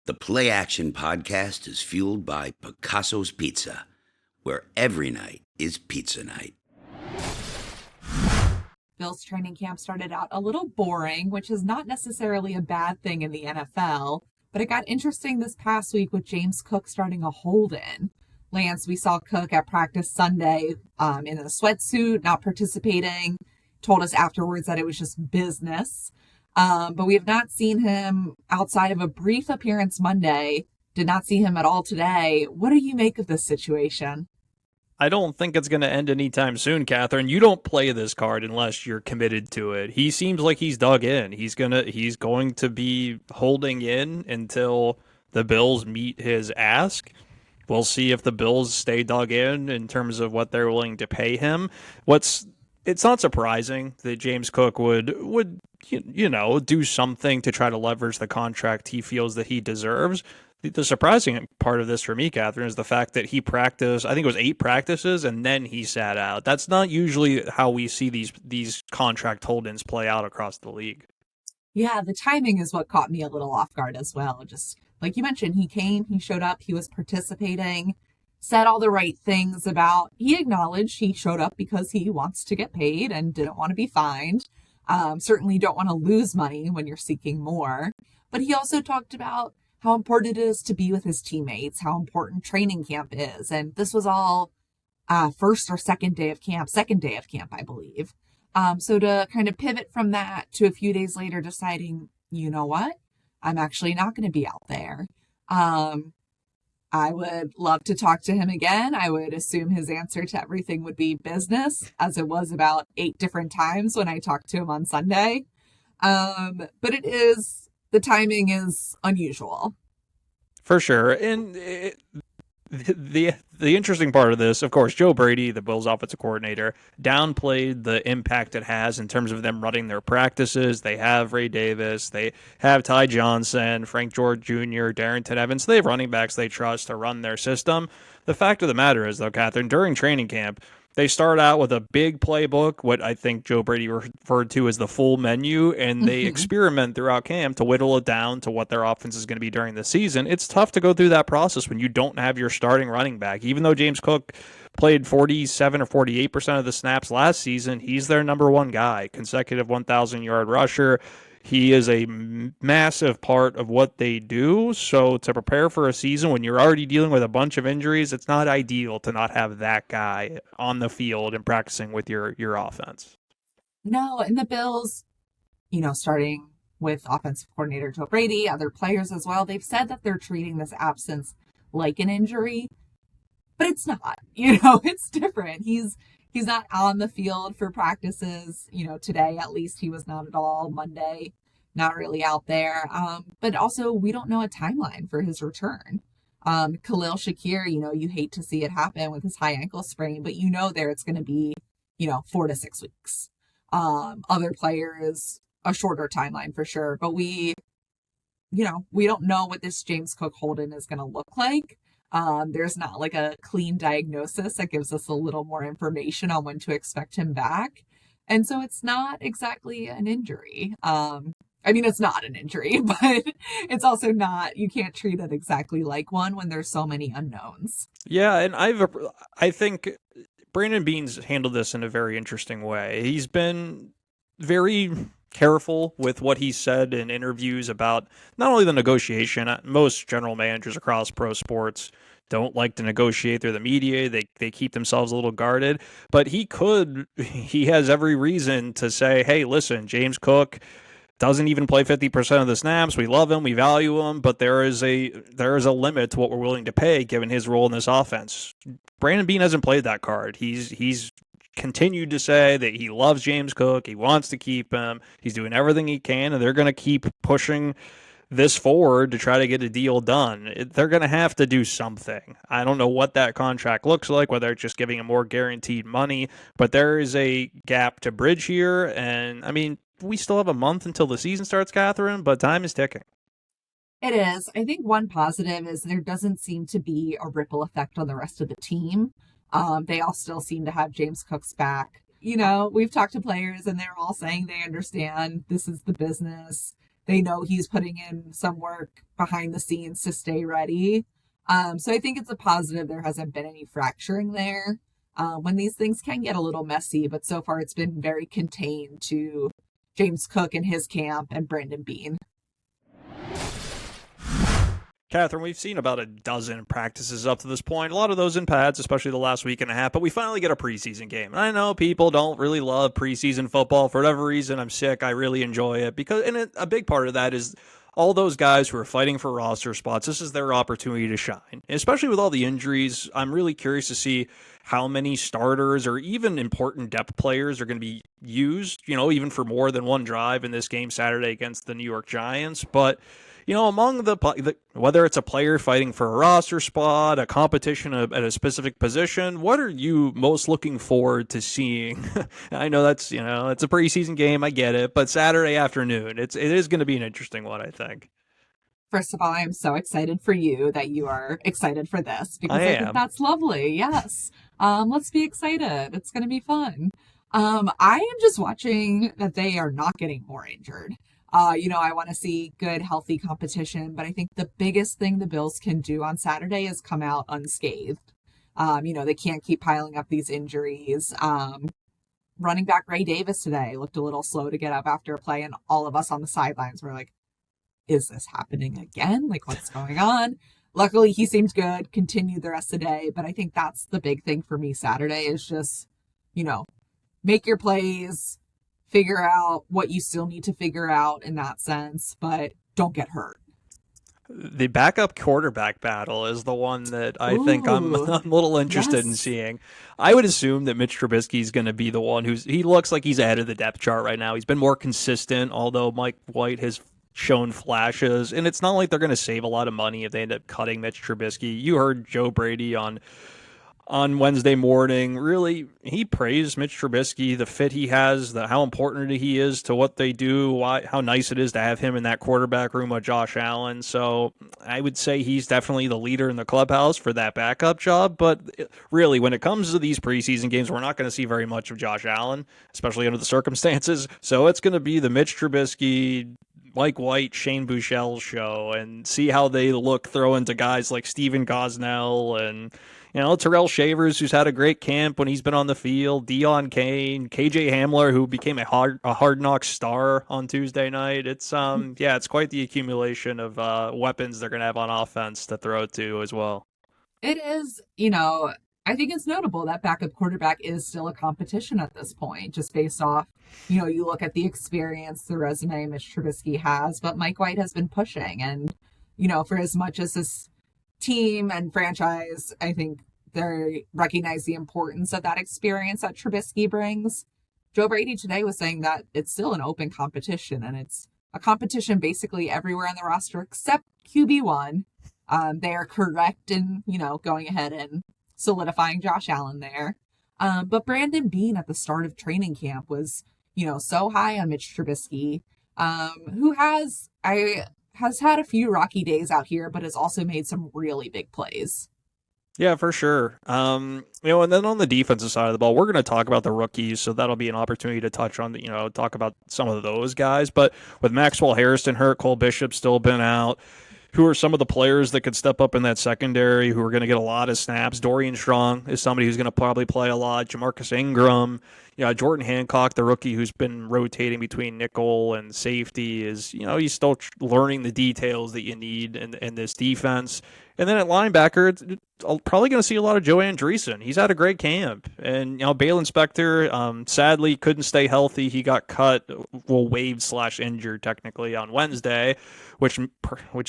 The Play Action podcast is fueled by Picasso's Pizza, where every night is pizza night. Bill's training camp started out a little boring, which is not necessarily a bad thing in the NFL, but it got interesting this past week with James Cook starting a hold-in. Lance, we saw Cook at practice Sunday in a sweatsuit, not participating, told us afterwards that it was just business. But we have not seen him outside of a brief appearance Monday. Did not see him at all today. What do you make of this situation? I don't think it's going to end anytime soon, Katherine. You don't play this card unless you're committed to it. He seems like he's dug in. He's going to be holding in until the Bills meet his ask. We'll see if the Bills stay dug in terms of what they're willing to pay him. It's not surprising that James Cook would do something to try to leverage the contract he feels that he deserves. The surprising part of this for me, Katherine, is the fact that he practiced, I think it was 8 practices, and then he sat out. That's not usually how we see these contract hold-ins play out across the league. Yeah, the timing is what caught me a little off guard as well. Just like you mentioned, he came, he showed up, he was participating, said all the right things he acknowledged he showed up because he wants to get paid and didn't want to be fined. Certainly don't want to lose money when you're seeking more. But he also talked about how important it is to be with his teammates, how important training camp is. And this was all first or second day of camp, I believe. So to kind of pivot from that to a few days later deciding, you know what, I'm actually not going to be out there. I would love to talk to him again. I would assume his answer to everything would be business, as it was about 8 different times when I talked to him on Sunday. But the timing is unusual. For sure. And the interesting part of this, of course, Joe Brady, the Bills offensive coordinator, downplayed the impact it has in terms of them running their practices. They have Ray Davis. They have Ty Johnson, Frank George Jr., Darrington Evans. They have running backs they trust to run their system. The fact of the matter is, though, Katherine, during training camp, they start out with a big playbook, what I think Joe Brady referred to as the full menu, and they experiment throughout camp to whittle it down to what their offense is going to be during the season. It's tough to go through that process when you don't have your starting running back. Even though James Cook played 47 or 48% of the snaps last season, he's their number one guy, consecutive 1,000-yard rusher. He is a massive part of what they do. So to prepare for a season when you're already dealing with a bunch of injuries, it's not ideal to not have that guy on the field and practicing with your offense. No, and the Bills, starting with offensive coordinator Joe Brady, other players as well, they've said that they're treating this absence like an injury, but it's not. It's different. He's not on the field for practices. Today, at least, he was not at all. Monday, not really out there. But also, we don't know a timeline for his return. Khalil Shakir, you hate to see it happen with his high ankle sprain, but it's going to be, 4 to 6 weeks. Other players, a shorter timeline for sure. But we don't know what this James Cook hold-in is going to look like. There's not like a clean diagnosis that gives us a little more information on when to expect him back. And so it's not exactly an injury. It's not an injury, but it's also not, you can't treat it exactly like one when there's so many unknowns. Yeah, and I think Brandon Beane's handled this in a very interesting way. He's been very careful with what he said in interviews about not only the negotiation. Most general managers across pro sports don't like to negotiate through the media. They keep themselves a little guarded. But he has every reason to say, hey, listen, James Cook doesn't even play 50% of the snaps. We love him. We value him. But there is a limit to what we're willing to pay given his role in this offense. Brandon Beane hasn't played that card. He's continued to say that he loves James Cook. He wants to keep him. He's doing everything he can, and they're going to keep pushing this forward to try to get a deal done. They're going to have to do something. I don't know what that contract looks like, whether it's just giving him more guaranteed money, but there is a gap to bridge here. And we still have a month until the season starts, Katherine, but time is ticking. It is. I think one positive is there doesn't seem to be a ripple effect on the rest of the team. They all still seem to have James Cook's back. We've talked to players and they're all saying they understand this is the business. They know he's putting in some work behind the scenes to stay ready. So I think it's a positive there hasn't been any fracturing there. When these things can get a little messy, but so far it's been very contained to James Cook and his camp and Brandon Beane. Katherine, we've seen about a dozen practices up to this point, a lot of those in pads, especially the last week and a half, but we finally get a preseason game. And I know people don't really love preseason football. For whatever reason, I'm sick. I really enjoy it a big part of that is all those guys who are fighting for roster spots. This is their opportunity to shine, especially with all the injuries. I'm really curious to see how many starters or even important depth players are going to be used, even for more than one drive in this game Saturday against the New York Giants. But among the whether it's a player fighting for a roster spot, a competition at a specific position, what are you most looking forward to seeing? I know that's it's a preseason game, I get it, but Saturday afternoon, it is going to be an interesting one, I think. First of all, I'm so excited for you that you are excited for this because I think that's lovely. Yes. Let's be excited. It's going to be fun. I am just watching that they are not getting more injured. I want to see good, healthy competition, but I think the biggest thing the Bills can do on Saturday is come out unscathed. They can't keep piling up these injuries. Running back Ray Davis today looked a little slow to get up after a play, and all of us on the sidelines were like, is this happening again? Like, what's going on? Luckily, he seemed good, continued the rest of the day, but I think that's the big thing for me Saturday is just, make your plays, figure out what you still need to figure out in that sense, but don't get hurt. The backup quarterback battle is the one that I think I'm a little interested in seeing. I would assume that Mitch Trubisky is going to be the one he looks like he's ahead of the depth chart right now. He's been more consistent, although Mike White has shown flashes, and it's not like they're going to save a lot of money if they end up cutting Mitch Trubisky. You heard Joe Brady on Wednesday morning, really, he praised Mitch Trubisky, the fit he has, how important he is to what they do, how nice it is to have him in that quarterback room with Josh Allen. So I would say he's definitely the leader in the clubhouse for that backup job. But really, when it comes to these preseason games, we're not going to see very much of Josh Allen, especially under the circumstances. So it's going to be the Mitch Trubisky, Mike White, Shane Buechele show, and see how they look throw into guys like Steven Gosnell and Terrell Shavers, who's had a great camp when he's been on the field, Deion Kane, KJ Hamler, who became a hard knock star on Tuesday night. It's it's quite the accumulation of weapons they're going to have on offense to throw to as well. It is, I think it's notable that backup quarterback is still a competition at this point, just based off, you look at the experience, the resume Mitch Trubisky has, but Mike White has been pushing. And, for as much as this team and franchise, I think they recognize the importance of that experience that Trubisky brings. Joe Brady today was saying that it's still an open competition, and it's a competition basically everywhere on the roster except QB1. They are correct in, going ahead and solidifying Josh Allen there. But Brandon Beane at the start of training camp was, so high on Mitch Trubisky, who has had a few rocky days out here, but has also made some really big plays. Yeah, for sure. And then on the defensive side of the ball, we're going to talk about the rookies, so that'll be an opportunity to touch on, talk about some of those guys. But with Maxwell Harrison hurt, Cole Bishop still been out. Who are some of the players that could step up in that secondary who are going to get a lot of snaps? Dorian Strong is somebody who's going to probably play a lot. Jamarcus Ingram, Jordan Hancock, the rookie who's been rotating between nickel and safety, is, he's still learning the details that you need in this defense. And then at linebacker, it's probably going to see a lot of Joe Andreessen. He's had a great camp. And, Balin Spector, sadly, couldn't stay healthy. He got cut, waived/injured technically on Wednesday, which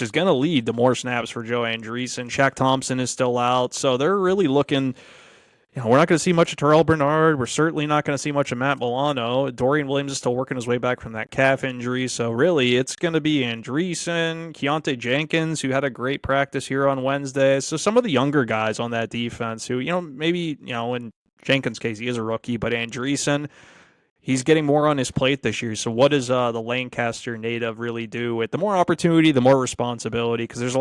is going to lead to more snaps for Joe Andreessen. Shaq Thompson is still out. So they're really looking... we're not going to see much of Terrell Bernard. We're certainly not going to see much of Matt Milano. Dorian Williams is still working his way back from that calf injury. So really, it's going to be Andreessen, Keontae Jenkins, who had a great practice here on Wednesday. So some of the younger guys on that defense who, maybe, in Jenkins' case, he is a rookie, but Andreessen, he's getting more on his plate this year. So what does the Lancaster native really do with the more opportunity, the more responsibility? Because there's a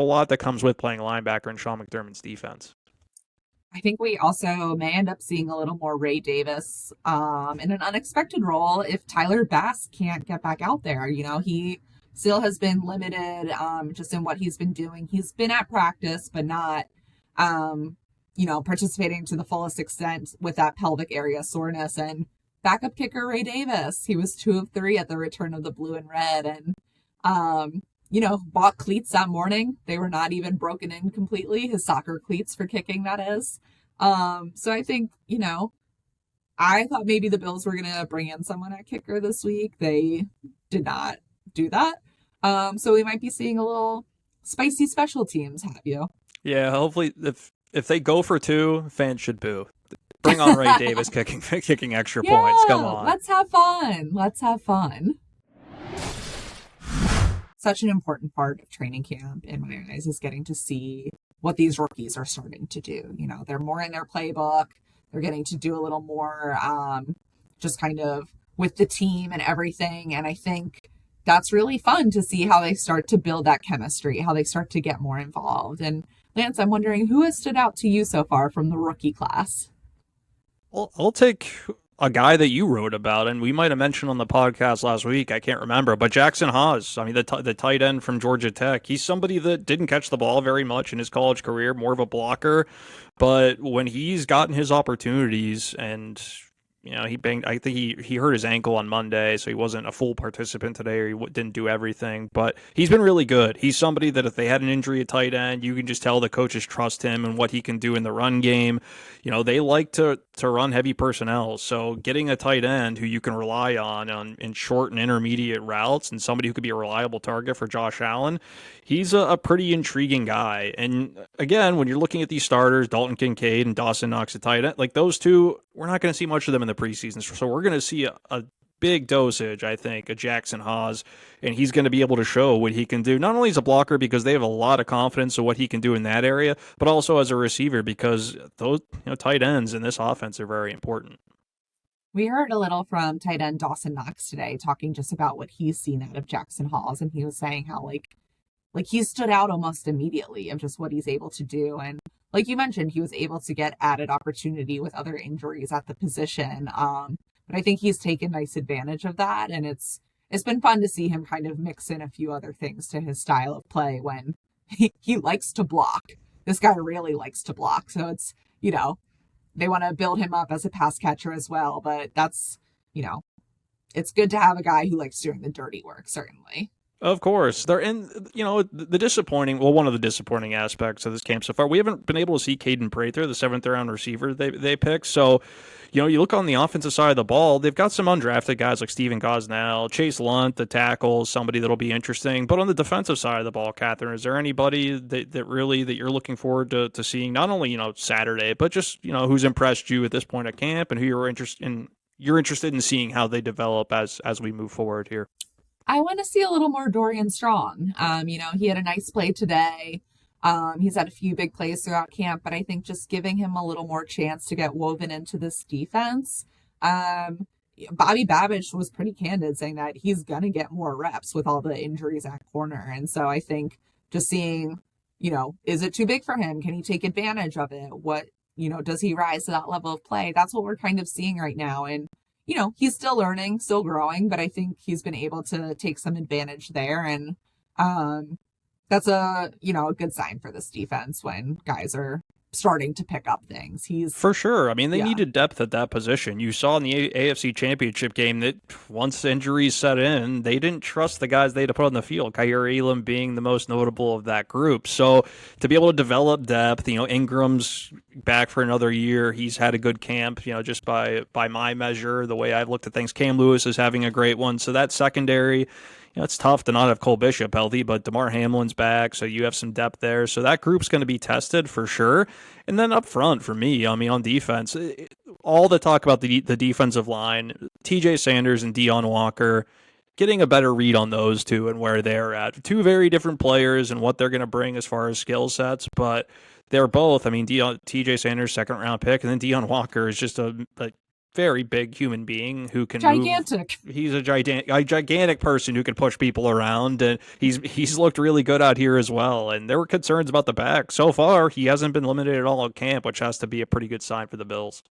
lot that comes with playing linebacker in Sean McDermott's defense. I think we also may end up seeing a little more Ray Davis in an unexpected role if Tyler Bass can't get back out there. He still has been limited just in what he's been doing. He's been at practice, but not, participating to the fullest extent with that pelvic area soreness. And backup kicker Ray Davis, he was 2 of 3 at the return of the blue and red. And bought cleats that morning. They were not even broken in completely. His soccer cleats for kicking, that is. So I think, I thought maybe the Bills were going to bring in someone at kicker this week. They did not do that. So we might be seeing a little spicy special teams, have you? Yeah, hopefully if they go for 2, fans should boo. Bring on Ray Davis kicking extra points. Come on. Let's have fun. Such an important part of training camp, in my eyes, is getting to see what these rookies are starting to do. They're more in their playbook. They're getting to do a little more just kind of with the team and everything. And I think that's really fun to see how they start to build that chemistry, how they start to get more involved. And Lance, I'm wondering who has stood out to you so far from the rookie class? Well, I'll take a guy that you wrote about, and we might have mentioned on the podcast last week. I can't remember, but Jackson Haas. I mean, the tight end from Georgia Tech. He's somebody that didn't catch the ball very much in his college career, more of a blocker. But when he's gotten his opportunities, and he banged. I think he hurt his ankle on Monday, so he wasn't a full participant today, or he didn't do everything. But he's been really good. He's somebody that if they had an injury at tight end, you can just tell the coaches trust him and what he can do in the run game. They like to run heavy personnel. So getting a tight end who you can rely on in short and intermediate routes, and somebody who could be a reliable target for Josh Allen, he's a pretty intriguing guy. And again, when you're looking at these starters, Dalton Kincaid and Dawson Knox at tight end, like those two, we're not going to see much of them in the preseason. So we're going to see a big dosage, I think, of Jackson Haas, and he's going to be able to show what he can do, not only as a blocker because they have a lot of confidence in what he can do in that area, but also as a receiver because those tight ends in this offense are very important. We heard a little from tight end Dawson Knox today, talking just about what he's seen out of Jackson Haas, and he was saying how like he stood out almost immediately of just what he's able to do. And like you mentioned, he was able to get added opportunity with other injuries at the position. But I think he's taken nice advantage of that. And it's been fun to see him kind of mix in a few other things to his style of play when he likes to block. This guy really likes to block. So it's, they want to build him up as a pass catcher as well. But that's, it's good to have a guy who likes doing the dirty work, certainly. Of course. They're in, the disappointing, well, one of the disappointing aspects of this camp so far, we haven't been able to see Caden Prather, the 7th round receiver they picked. So, you look on the offensive side of the ball, they've got some undrafted guys like Steven Gosnell, Chase Lunt, the tackle, somebody that'll be interesting. But on the defensive side of the ball, Katherine, is there anybody that you're looking forward to seeing, not only, Saturday, but just, who's impressed you at this point at camp and who you're interested in seeing how they develop as we move forward here? I want to see a little more Dorian Strong. He had a nice play today. He's had a few big plays throughout camp, but I think just giving him a little more chance to get woven into this defense. Bobby Babbage was pretty candid saying that he's going to get more reps with all the injuries at corner. And so I think just seeing, is it too big for him? Can he take advantage of it? What, does he rise to that level of play? That's what we're kind of seeing right now. And he's still learning, still growing, but I think he's been able to take some advantage there. And that's a good sign for this defense when guys are starting to pick up things. He's for sure. I mean, they needed depth at that position. You saw in the AFC Championship game that once injuries set in, they didn't trust the guys they had to put on the field. Kyer Elam being the most notable of that group. So to be able to develop depth, Ingram's back for another year. He's had a good camp, just by my measure, the way I've looked at things. Cam Lewis is having a great one. So that secondary, it's tough to not have Cole Bishop healthy, but DeMar Hamlin's back, so you have some depth there. So that group's going to be tested for sure. And then up front for me, on defense, all the talk about the defensive line, TJ Sanders and Deion Walker, getting a better read on those two and where they're at. Two very different players and what they're going to bring as far as skill sets, but they're both, TJ Sanders, 2nd round pick, and then Deion Walker is just a very big human being who can Gigantic. move. He's a gigantic person who can push people around, and he's looked really good out here as well. And there were concerns about the back. So far, he hasn't been limited at all at camp, which has to be a pretty good sign for the Bills.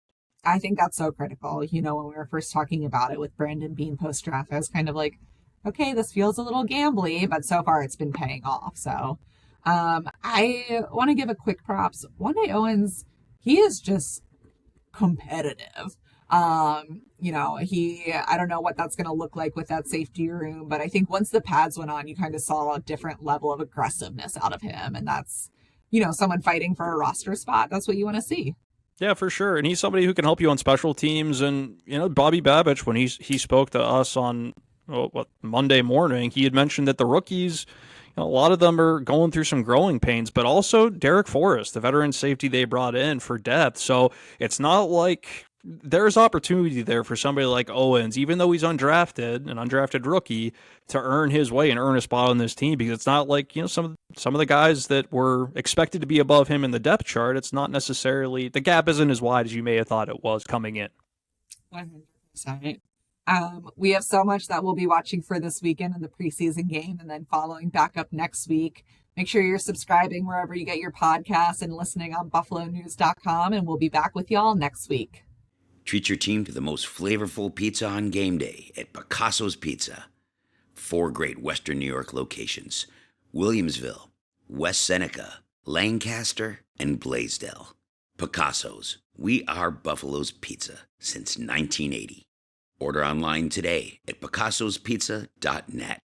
I think that's so critical. You know, when we were first talking about it with Brandon Beane post-draft, I was kind of like, okay, this feels a little gambly, but so far it's been paying off. So I want to give a quick props. One-Day Owens, he is just competitive. You know, I don't know what that's going to look like with that safety room, but I think once the pads went on, you kind of saw a different level of aggressiveness out of him. And that's, you know, someone fighting for a roster spot. That's what you want to see. Yeah, for sure. And he's somebody who can help you on special teams. And, you know, Bobby Babich, when he spoke to us on Monday morning, he had mentioned that the rookies, you know, a lot of them are going through some growing pains, but also Derek Forrest, the veteran safety they brought in for depth. So it's not like there's opportunity there for somebody like Owens, even though he's undrafted, an undrafted rookie, to earn his way and earn a spot on this team, because it's not like, you know, some of the guys that were expected to be above him in the depth chart. It's not necessarily, the gap isn't as wide as you may have thought it was coming in. 100%. We have so much that we'll be watching for this weekend in the preseason game and then following back up next week. Make sure you're subscribing wherever you get your podcasts and listening on buffalonews.com, and we'll be back with y'all next week. Treat your team to the most flavorful pizza on game day at Picasso's Pizza. 4 great Western New York locations: Williamsville, West Seneca, Lancaster, and Blaisdell. Picasso's. We are Buffalo's Pizza since 1980. Order online today at picassospizza.net.